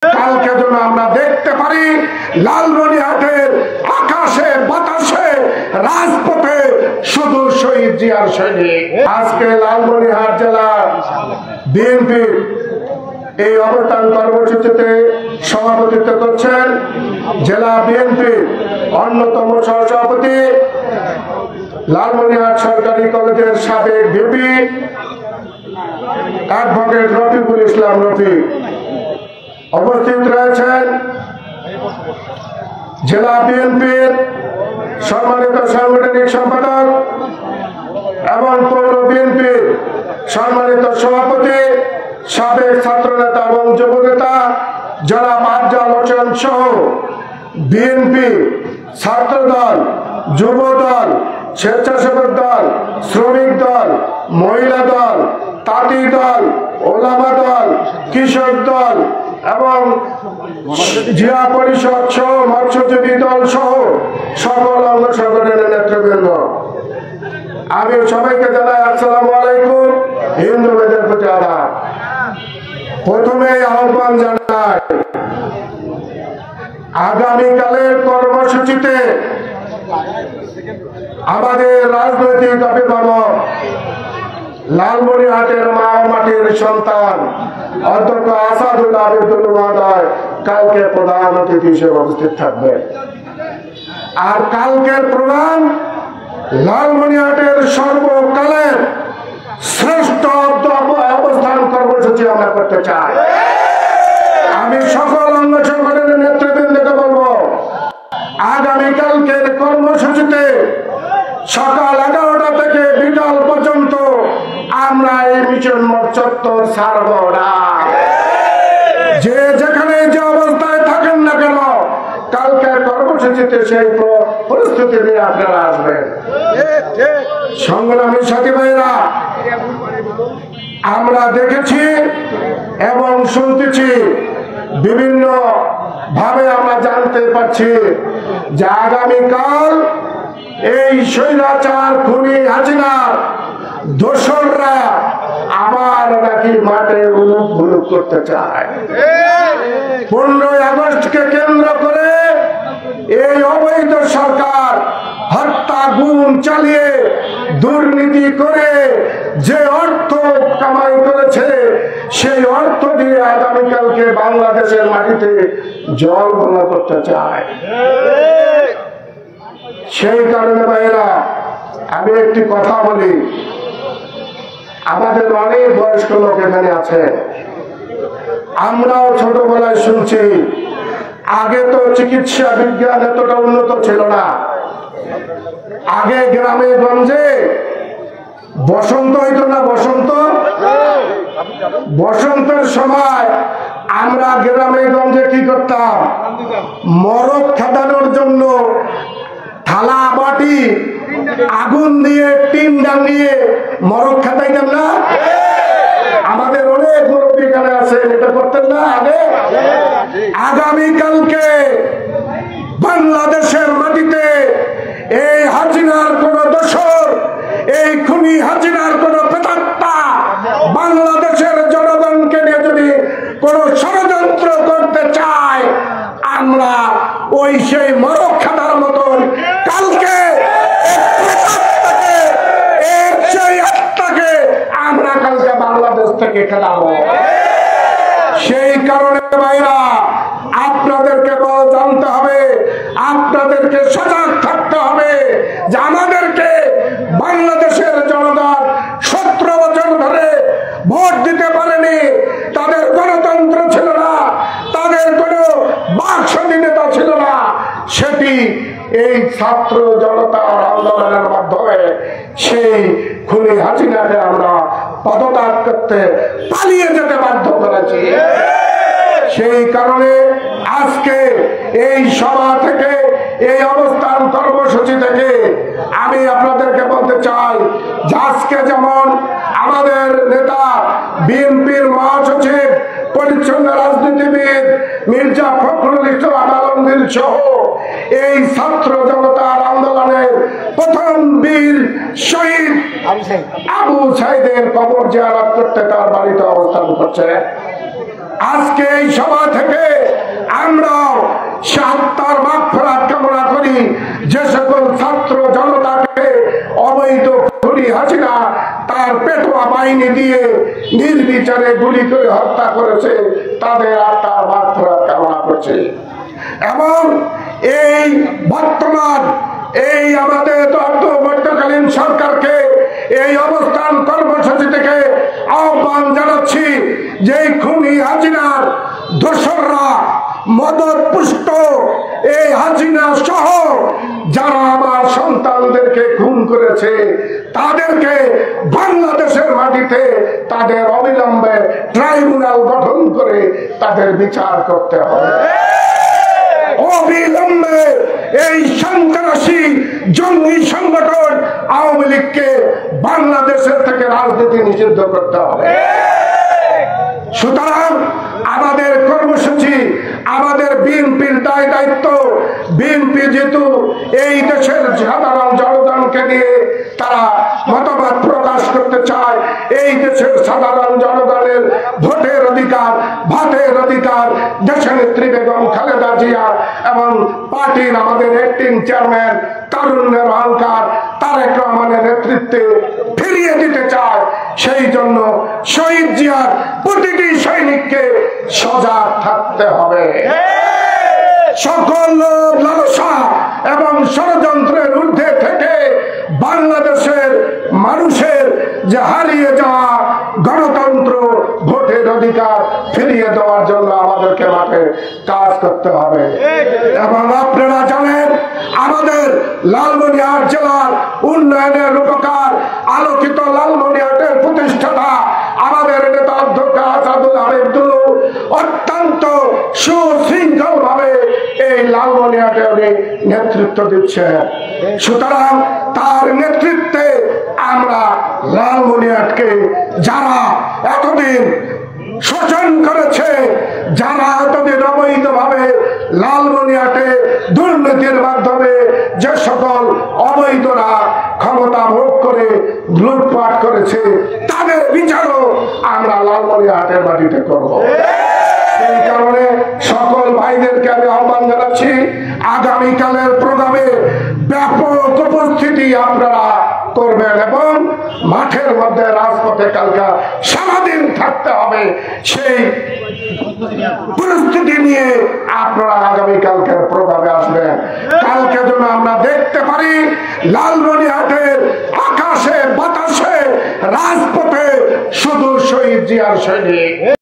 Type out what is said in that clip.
কালকে যেন আমরা দেখতে পারি লালমনিরহাটের আকাশে বাতাসে রাজপথে শুধু শহীদ জিয়ার সৈনিক। আজকে লালমনিরহাট জেলা বিএনপি এই অবস্থান কর্মসূচিতে সভাপতিত্ব করছেন জেলা বিএনপির অন্যতম সহসভাপতি লালমনিরহাট সরকারি কলেজের সাবেক ভিপি অ্যাডভোকেট রফিকুল ইসলাম রফিক। উপস্থিত রয়েছেন জেলা বিএনপির সম্মানিত সাংগঠনিক সম্পাদক এবং পৌর বিএনপির সম্মানিত সভাপতি সাবেক ছাত্রনেতা এবং যুবনেতা জনাব আফজাল হোসেন সহ বিএনপি ছাত্রদল, যুবদল, স্বেচ্ছাসেবক দল, শ্রমিক দল, মহিলা দল, তাঁতি দল, ওলামা দল, কৃষক দল এবং জিয়া পরিষদ সহ মৎস্যজীবী দল সহ সকল অঙ্গ সংগঠনের নেতৃবৃন্দ, আমি সবাইকে জানাই আসসালামু আলাইকুম। হিন্দু ভাইদের প্রতি আদাব। প্রথমে আহ্বান জানাই আগামীকালের কর্মসূচিতে আমাদের রাজনৈতিক অভিভাবক লালমনিরহাটের মা ও মাটির সন্তান অধ্যক্ষ আসাদুল্লাহ আবিদুল মহোদয় কালকে প্রধান অতিথি হিসেবে উপস্থিত থাকবে। আর কালকের প্রোগ্রাম লালমনিরহাটের সর্বকালের শ্রেষ্ঠ অবস্থান কর্মসূচি আমরা করতে চাই। আমি সকল অঙ্গ সংগঠনের নেতৃবৃন্দকে বলবো আগামীকালকের কর্মসূচিতে সকাল 11টা থেকে বিকাল পর্যন্ত আমরা এই মিশন মোড় চত্বর ছাড়ব না। যে যেখানে যে অবস্থায় থাকেন না কেন কালকের কর্মসূচিতে সেই পরিস্থিতি নিয়ে আপনারা আসবেন। সংগ্রামী সাথী ভাইরা, আমরা দেখেছি এবং শুনতেছি, বিভিন্ন ভাবে আমরা জানতে পারছি যে আগামীকাল এই স্বৈরাচার খুনি হাসিনার দোসররা আবার নাকি মাঠে উলুক ভুলুক করতে চায়। 15ই আগস্টকে কেন্দ্র করে এই অবৈধ সরকার হত্যা গুম চালিয়ে দুর্নীতি করে যে অর্থ কামাই করেছে সেই অর্থ দিয়ে আগামীকালকে বাংলাদেশের মাটিতে জল ভোলা করতে চায়। সেই কারণে ভাইরা আমি একটি কথা বলি, আমাদের অনেক বয়স্ক লোক এখানে আছে, আমরাও ছোটবেলায় শুনছি আগে তো চিকিৎসা বিজ্ঞান এতটা উন্নত ছিল না। আগে গ্রামে গঞ্জে বসন্ত হইতো না, বসন্তের সময় আমরা গ্রামে গঞ্জে কি করতাম, মরক খাটানোর জন্য থালা বাটি আগুন দিয়ে টিন ডাঙিয়ে মরক খাটাইতাম না। আমাদের অনেক মুরব্বী এখানে আছে, এটা করতেন না আগে। আগামীকালকে বাংলাদেশের মাটিতে এই হাসিনার কোন দোসর, এই খুনি হাসিনার কোন প্রেতাত্মা বাংলাদেশের জনগণকে নিয়ে যদি কোন ষড়যন্ত্র করতে চায়, আমরা ওই সেই মরক খাটার মতন কালকে এর সেই আত্মাকে আমরা কালকে বাংলাদেশ থেকে খেলাবো। সেই কারণে ভাইরা আপনাদেরকে জানতে হবে, আপনাদেরকে সজাগ থাকতে হবে যে আমাদেরকে বাংলাদেশের জনগণ 17 বছর ধরে ভোট দিতে পারেনি, তাদের গণতন্ত্র ছিল না, তাদের কোনো বাক স্বাধীনতা ছিল না। সেটি এই ছাত্র জনতার আন্দোলনের মাধ্যমে সেই খুনি হাসিনাকে আমরা পদত্যাগ করতে, পালিয়ে যেতে বাধ্য করেছি। সেই কারণে আজকে এই সভা থেকে, এই অবস্থান কর্মসূচি থেকে আমি আপনাদেরকে বলতে চাই যে আজকে যেমন আমাদের নেতা বিএনপির মহাসচিব, পরিচ্ছন্ন রাজনীতিবিদ মির্জা ফখরুল ইসলাম আলমগীর সহ এই ছাত্র জনতার আন্দোলনের প্রথম বীর শহীদ আবু সাইদের কবর জিয়ারত করতে তার বাড়িতে অবস্থান করছে, আজকে এই সভা থেকে আমরা আত্মার মাগফিরাত কামনা করি। যে সকল ছাত্র জনতাকে অবৈধ খুনি হাসিনা তার পেটোয়া বাহিনী দিয়ে নির্বিচারে গুলি করে হত্যা করেছে, তাদের আত্মার মাগফিরাত কামনা করছে। এবং এই বর্তমান এই আমাদের অন্তর্বর্তীকালীন সরকারকে এই অবস্থান কর্মসূচি থেকে আহ্বান জানাচ্ছি যে খুনি হাসিনার দোসররা মদত পুষ্ট এই হাসিনা সহ যারা আমার সন্তানদেরকে খুন করেছে তাদেরকে বাংলাদেশের মাটিতে তাদের অবিলম্বে ট্রাইব্যুনাল গঠন করে তাদের বিচার করতে হবে। অবিলম্বে এই সন্ত্রাসী জঙ্গি সংগঠন আওয়ামী লীগকে বাংলাদেশের থেকে রাজনীতি নিষিদ্ধ করতে হবে। সুতরাং আমাদের কর্মসূচি, আমাদের বিএনপির দায় দায়িত্ব, বিএনপি যেহেতু এই দেশের সাধারণ জনগণকে নিয়ে তারা মতামত প্রকাশ করতে চায়, এই দেশের সাধারণ জনগণের ভোটের অধিকার, ভাতের অধিকার দেশনেত্রী বেগম খালেদা জিয়া এবং পার্টির আমাদের অ্যাক্টিং চেয়ারম্যান তারুণ্যের অহংকার তারেক রহমানের নেতৃত্বে ফিরিয়ে দিতে চায়। সেই জন্য শহীদ জিয়ার প্রতিটি সৈনিককে সজাগ থাকতে হবে। সকল লোভ লালসা এবং ষড়যন্ত্রের ঊর্ধ্বে থেকে বাংলাদেশের মানুষের যে হারিয়ে যাওয়া গণতন্ত্র, ভোটের অধিকার ফিরিয়ে দেওয়ার জন্য আমাদেরকে মাঠে কাজ করতে হবে। এবং আপনারা জানেন আমাদের লালমনিরহাট জেলার উন্নয়নের রূপকার আলোকিত লালমনিরহাটের প্রতিষ্ঠাতা আমাদের নেতা অধ্যক্ষ আসাদুল হাবিব অত্যন্ত সুশৃঙ্খল ভাবে এই লালমনিরহাটে উনি নেতৃত্ব দিচ্ছেন। সুতরাং তার নেতৃত্বে আমরা লালমনিরহাটকে যারা এতদিন শোষণ করেছে, যারা এতদিন অবৈধভাবে লালমনিরহাটে দুর্নীতির মাধ্যমে যে সকল অবৈধরা ক্ষমতা ভোগ করে লুটপাট করেছে তাদের বিচারও আমরা লালমনিরহাটের মাটিতে করব। এই কারণে সকল ভাইদেরকে আমি আহ্বান জানাচ্ছি আগামীকালের প্রোগ্রামে ব্যাপক উপস্থিতি আপনারা করবেন এবং মাঠের মধ্যে রাজপথে কালকা সারাদিন থাকতে হবে। সেই পরিস্থিতি নিয়ে আপনারা আগামীকালকের প্রোগ্রামে আসবেন। কালকে যেন আমরা দেখতে পারি লালমনিরহাটের আকাশে বাতাসে রাজপথে শুধু শহীদ জিয়ার সৈনিক।